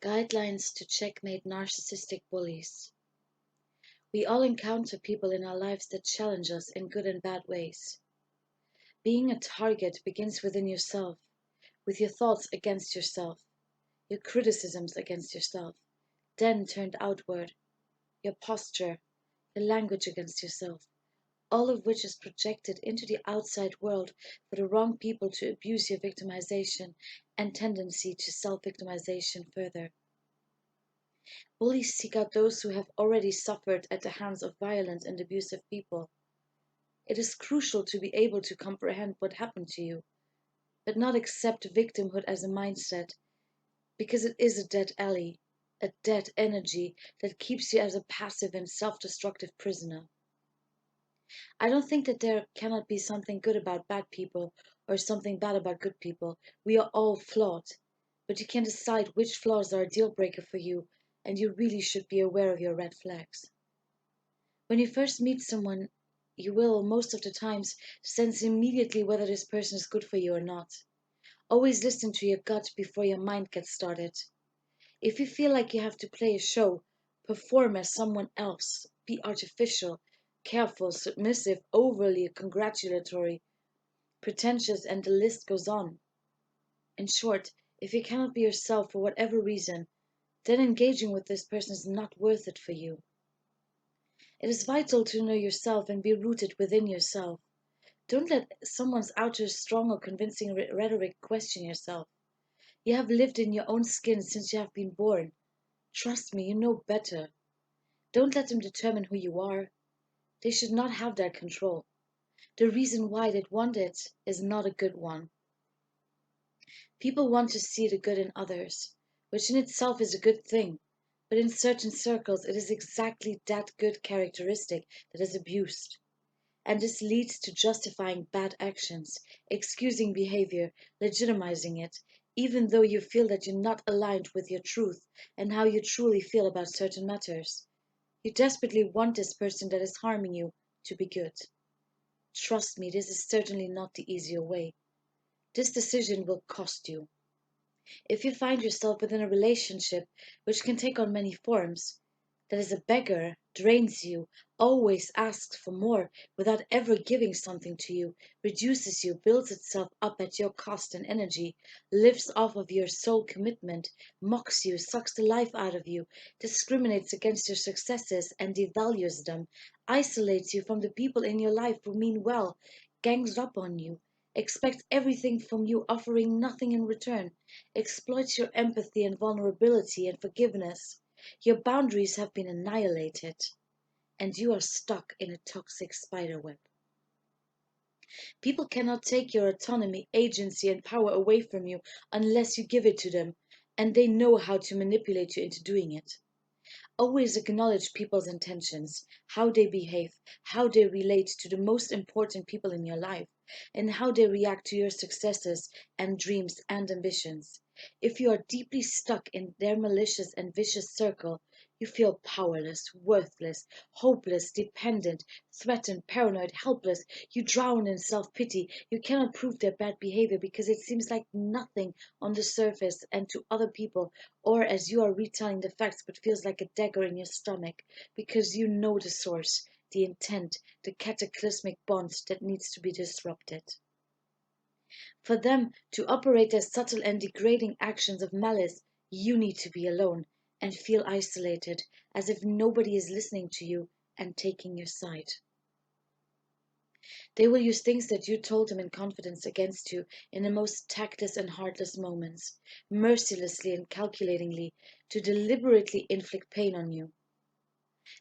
Guidelines to checkmate narcissistic bullies. We all encounter people in our lives that challenge us in good and bad ways. Being a target begins within yourself, with your thoughts against yourself, your criticisms against yourself, then turned outward, your posture, your language against yourself, all of which is projected into the outside world for the wrong people to abuse your victimization and tendency to self-victimization further. Bullies seek out those who have already suffered at the hands of violent and abusive people. It is crucial to be able to comprehend what happened to you, but not accept victimhood as a mindset, because it is a dead alley, a dead energy that keeps you as a passive and self-destructive prisoner. I don't think that there cannot be something good about bad people or something bad about good people. We are all flawed, but you can decide which flaws are a deal breaker for you, and you really should be aware of your red flags. When you first meet someone, you will, most of the times, sense immediately whether this person is good for you or not. Always listen to your gut before your mind gets started. If you feel like you have to play a show, perform as someone else, be artificial, careful, submissive, overly congratulatory, pretentious, and the list goes on. In short, if you cannot be yourself for whatever reason, then engaging with this person is not worth it for you. It is vital to know yourself and be rooted within yourself. Don't let someone's outer strong or convincing rhetoric question yourself. You have lived in your own skin since you have been born. Trust me, you know better. Don't let them determine who you are. They should not have that control. The reason why they want it is not a good one. People want to see the good in others, which in itself is a good thing, but in certain circles it is exactly that good characteristic that is abused. And this leads to justifying bad actions, excusing behavior, legitimizing it, even though you feel that you're not aligned with your truth and how you truly feel about certain matters. You desperately want this person that is harming you to be good. Trust me, this is certainly not the easier way. This decision will cost you. If you find yourself within a relationship which can take on many forms, that is a beggar, drains you, always asks for more without ever giving something to you, reduces you, builds itself up at your cost and energy, lives off of your sole commitment, mocks you, sucks the life out of you, discriminates against your successes and devalues them, isolates you from the people in your life who mean well, gangs up on you, expects everything from you, offering nothing in return, exploits your empathy and vulnerability and forgiveness. Your boundaries have been annihilated, and you are stuck in a toxic spiderweb. People cannot take your autonomy, agency, and power away from you unless you give it to them, and they know how to manipulate you into doing it. Always acknowledge people's intentions, how they behave, how they relate to the most important people in your life, and how they react to your successes and dreams and ambitions. If you are deeply stuck in their malicious and vicious circle, you feel powerless, worthless, hopeless, dependent, threatened, paranoid, helpless. You drown in self-pity. You cannot prove their bad behavior because it seems like nothing on the surface and to other people, or as you are retelling the facts, but feels like a dagger in your stomach because you know the source, the intent, the cataclysmic bond that needs to be disrupted. For them to operate their subtle and degrading actions of malice, you need to be alone and feel isolated, as if nobody is listening to you and taking your side. They will use things that you told them in confidence against you in the most tactless and heartless moments, mercilessly and calculatingly, to deliberately inflict pain on you.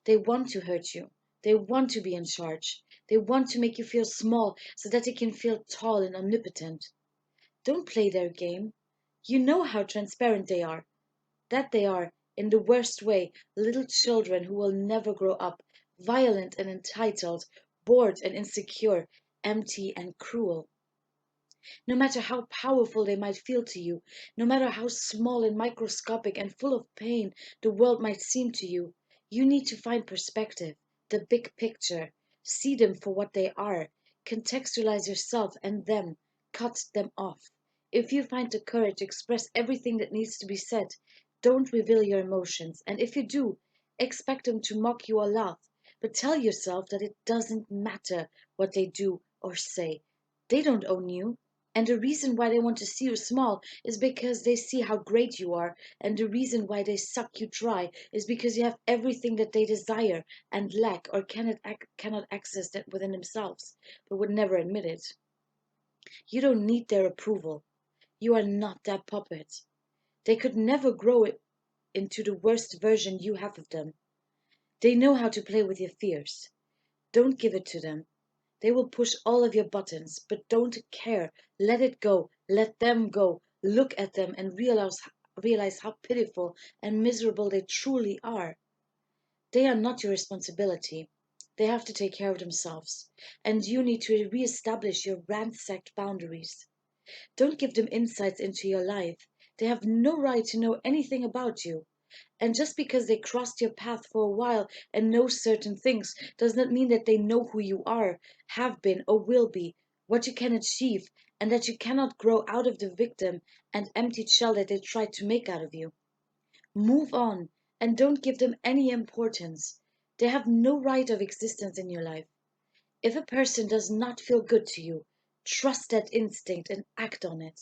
They want to hurt you. They want to be in charge. They want to make you feel small so that they can feel tall and omnipotent. Don't play their game. You know how transparent they are. That they are, in the worst way, little children who will never grow up, violent and entitled, bored and insecure, empty and cruel. No matter how powerful they might feel to you, no matter how small and microscopic and full of pain the world might seem to you, you need to find perspective, the big picture, see them for what they are, contextualize yourself and them, cut them off. If you find the courage to express everything that needs to be said, Don't reveal your emotions, and if you do, expect them to mock you or laugh. But tell yourself that it doesn't matter what they do or say. They don't own you. And the reason why they want to see you small is because they see how great you are. And the reason why they suck you dry is because you have everything that they desire and lack or cannot access that within themselves, but would never admit it. You don't need their approval. You are not that puppet. They could never grow into the worst version you have of them. They know how to play with your fears. Don't give it to them. They will push all of your buttons, but don't care. Let it go. Let them go. Look at them and realize how pitiful and miserable they truly are. They are not your responsibility. They have to take care of themselves. And you need to reestablish your ransacked boundaries. Don't give them insights into your life. They have no right to know anything about you. And just because they crossed your path for a while and know certain things does not mean that they know who you are, have been, or will be, what you can achieve, and that you cannot grow out of the victim and empty shell that they tried to make out of you. Move on and don't give them any importance. They have no right of existence in your life. If a person does not feel good to you, trust that instinct and act on it.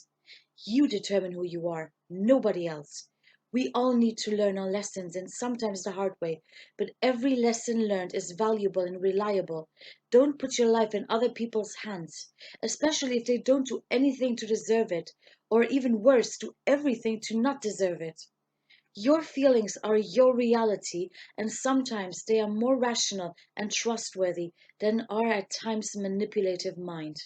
You determine who you are, nobody else. We all need to learn our lessons and sometimes the hard way, but every lesson learned is valuable and reliable. Don't put your life in other people's hands, especially if they don't do anything to deserve it, or even worse, do everything to not deserve it. Your feelings are your reality, and sometimes they are more rational and trustworthy than our at times manipulative mind.